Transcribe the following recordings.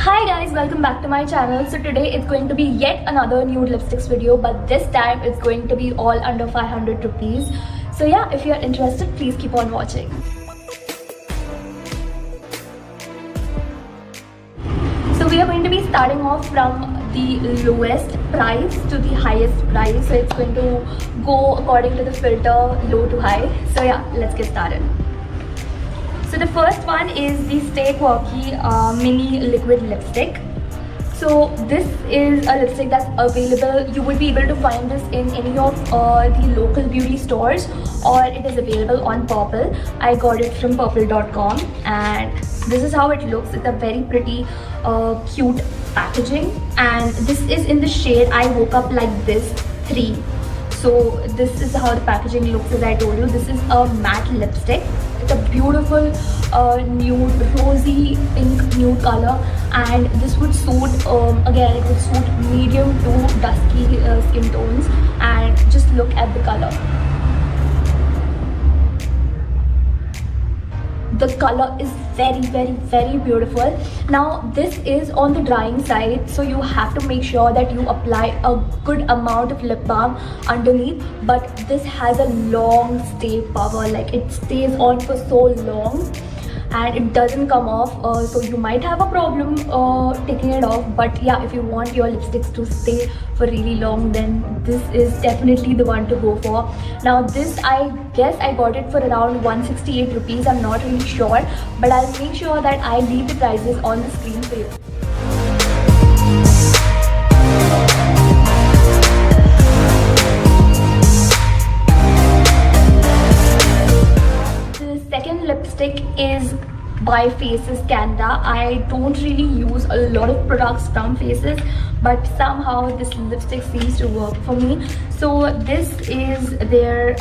Hi guys, welcome back to my channel. So today it's going to be yet another nude lipsticks video, but this time it's going to be all under 500 rupees. So yeah, if you're interested, please keep on watching. So we are going to be starting off from the lowest price to the highest price. So it's going to go according to the filter low to high. So yeah, let's get started. So the first one is the Stay Quirky mini liquid lipstick. So this is a lipstick that's available. You would be able to find this in any of the local beauty stores, or it is available on Purple. I got it from purple.com and this is how it looks. It's a very pretty cute packaging, and this is in the shade I Woke Up Like This 3. So this is how the packaging looks. As I told you, this is a matte lipstick. It's a beautiful nude, rosy pink nude color, and this would suit again, it would suit medium to dusky skin tones. And just look at the color. The color is very beautiful. Now this is on the drying side, so you have to make sure that you apply a good amount of lip balm underneath, but this has a long stay power. Like, it stays on for so long and it doesn't come off, so you might have a problem taking it off. But yeah, if you want your lipsticks to stay for really long, then this is definitely the one to go for. Now this, I guess I got it for around 168 rupees. I'm not really sure, but I'll make sure that I leave the prices on the screen for you. Lipstick is by Faces Canada. I don't really use a lot of products from Faces, but somehow this lipstick seems to work for me. So this is their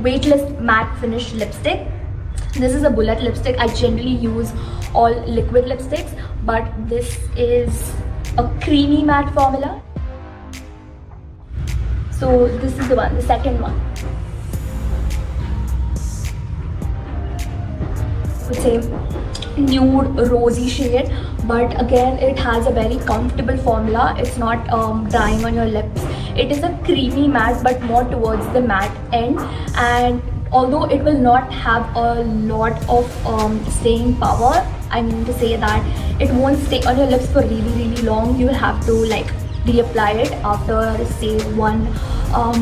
weightless matte finish lipstick. This is a bullet lipstick. I generally use all liquid lipsticks, but this is a creamy matte formula. So this is the one, the second one. Say nude rosy shade, but again it has a very comfortable formula. It's not drying on your lips. It is a creamy matte, but more towards the matte end, and although it will not have a lot of staying power, I mean to say that it won't stay on your lips for really long. You will have to like reapply it after say one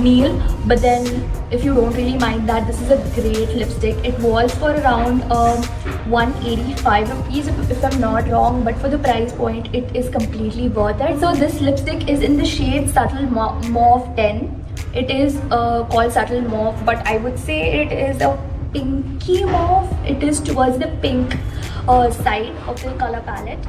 meal. But then if you don't really mind that, this is a great lipstick. It was for around 185 rupees if I'm not wrong, but for the price point it is completely worth it. So this lipstick is in the shade Subtle Mauve 10. It is called Subtle Mauve, but I would say it is a pinky mauve. It is towards the pink side of the color palette.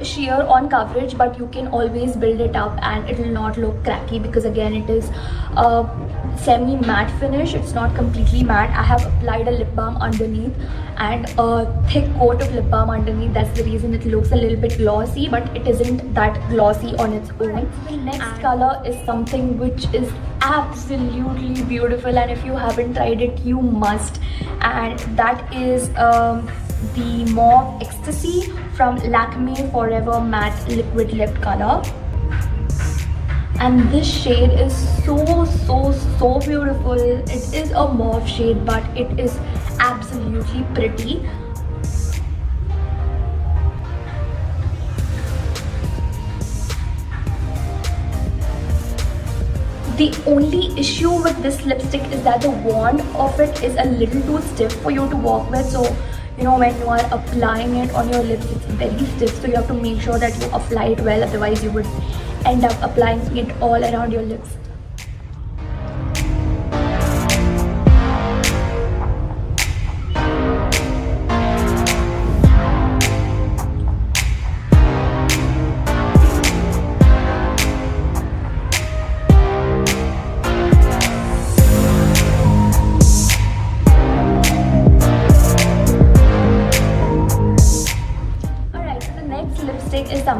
Sheer on coverage, but you can always build it up and it will not look cracky, because again it is a semi matte finish. It's not completely matte. I have applied a lip balm underneath and a thick coat of lip balm underneath. That's the reason it looks a little bit glossy, but it isn't that glossy on its own. The next color is something which is absolutely beautiful, and if you haven't tried it, you must, and that is the Mauve Ecstasy from Lakme Forever Matte Liquid Lip Color. And this shade is so beautiful. It is a mauve shade, but it is absolutely pretty. The only issue with this lipstick is that the wand of it is a little too stiff for you to work with. So you know, when you are applying it on your lips, it's very stiff, so you have to make sure that you apply it well, otherwise you would end up applying it all around your lips.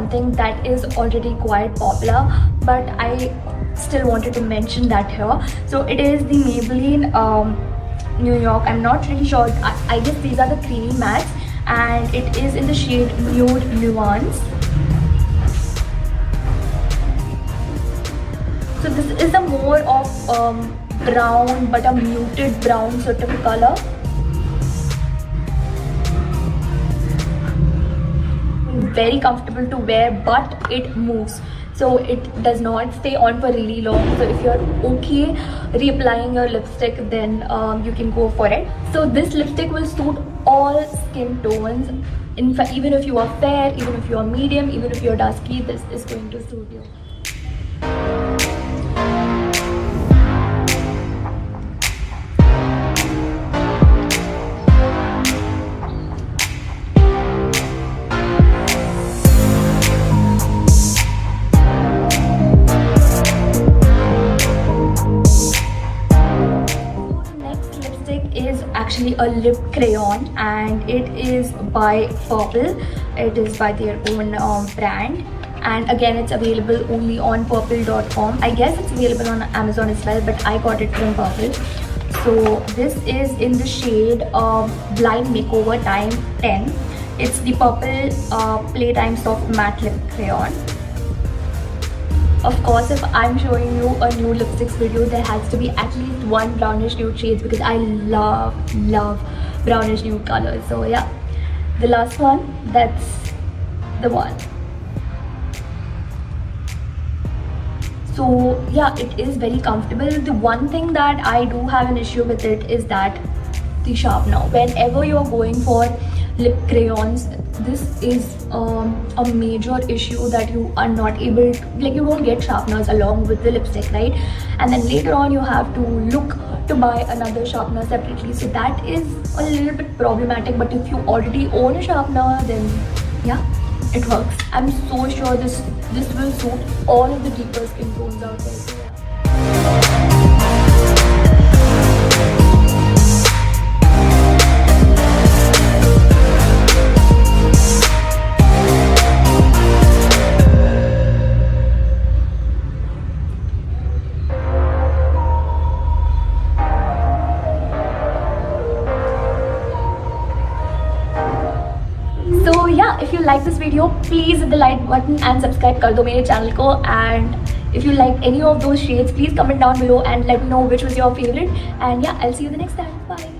something that is already quite popular, but I still wanted to mention that here. So it is the Maybelline New York. I'm not really sure. I guess these are the creamy mattes, and it is in the shade Nude Nuance. So this is a more of brown, but a muted brown sort of color. Very comfortable to wear, but it moves, so it does not stay on for really long. So if you're okay reapplying your lipstick, then you can go for it. So this lipstick will suit all skin tones. In fact, even if you are fair, even if you are medium, even if you're dusky, this is going to suit you. Is actually a lip crayon, and it is by Purple. It is by their own brand, and again it's available only on purple.com. I guess it's available on Amazon as well, but I got it from Purple. So this is in the shade Blind Makeover Time 10. It's the Purple Playtime Soft Matte Lip Crayon. Of course, if I'm showing you a nude lipsticks video, there has to be at least one brownish nude shades, because I love brownish nude colors. So yeah, the last one, that's the one. So yeah, it is very comfortable. The one thing that I do have an issue with it is that the sharpener. Whenever you're going for lip crayons, this is a major issue, that you are not able to, like, you don't get sharpeners along with the lipstick, right? And then later on you have to look to buy another sharpener separately. So that is a little bit problematic, but if you already own a sharpener, then yeah, it works. I'm so sure this will suit all of the deeper skin tones out there. So yeah. So yeah, if you like this video, please hit the like button and subscribe कर दो मेरे channel को. And if you like any of those shades, please comment down below and let me know which was your favorite. And yeah, I'll see you the next time. Bye.